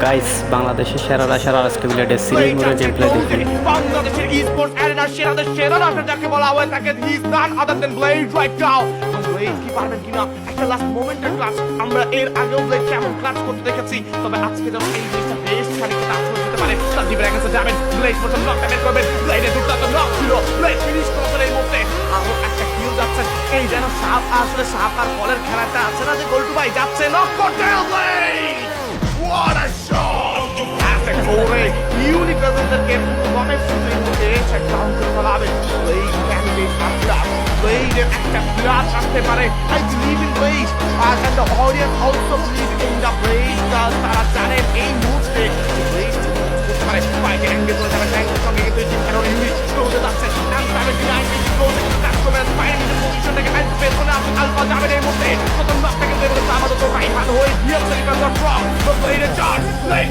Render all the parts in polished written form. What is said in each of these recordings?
Guys, বাংলাদেশের সেরারা সেরা আজকে বিলেটে সিরিজ মোডে গেম প্লে দেখুন। বাংলাদেশের ই-স্পোর্টস অ্যারেনার সেরাদের সেরা রাশার যাকে বলা হয় তাকে he is none other than blade right now. Blade কি পারবেন কিনা একটা লাস্ট মোমেন্টের ক্লাচ, আমরা এর আগেও ব্লেড কেমন ক্লাচ করতে দেখেছি, তবে আজকে যখন এই জিনিসটা বেশ খানিকটা টাচ হয়ে যেতে পারে। সাকিবের কাছে যাবেন, ব্লেড প্রথম নকটা বের করবেন, ব্লেডের দুর্দান্ত নক ছিল, ব্লেড ফিনিশ করছেন এই মুহূর্তে। আরো একটা কিল যাচ্ছেন, এই যেন সাপ আসলে সাপ আর বলের খেলাটা আছে না যে গোল্টু ভাই যাচ্ছে নক করতে blade. What a shot! Ore, iulic răzătări Doamne Sfântul ce counter fălabe. Blade candidate after Blade একটা বিরাট আসতে পারে। I believe in Blade and the audience also believe in the Blade. তারা জানেন এই মুহূর্তে Blade করতে পারে। বাইরে অ্যাঙ্গেল করে যাবে, অ্যাঙ্গেল সঙ্গে কিন্তু কারণ ইউনিট ক্লোজে যাচ্ছে। and 79 মিনিট ক্লোজে কাজ করবে। বাইরে নিজের পজিশন থেকে পেছনে আলফা যাবে এই মুহূর্তে। প্রথম ম্যাচ থেকে বের হতে আমাদের তো রাইট হাত হয়ে গিয়েছে এটা তো drop. Blade shot, Blade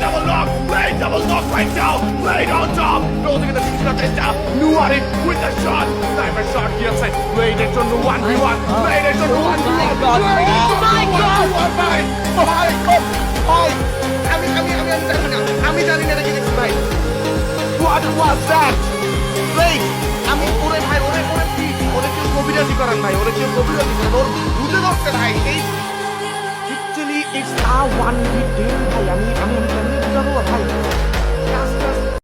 double knock right now. Blade on top, closing in the shot is down. Nuari with the shot, sniper shot gিয়েছে। Blade এর জন্য 1v1, Blade এর জন্য 1v1, Blade এর জন্য 1v1 ভাই আমি জানি না এটা কি দেখছি ভাই। What was that? Blade ওরে ভাই ওরে কেউ কবিরাজি করেন ভাই, ওরে কেউ কবিরাজি করেন, ওর বুঝে ধরতে ভাই। এই Actually, it's a 1v10 ভাই, আমি কেমনি বুঝাবো ভাই। Just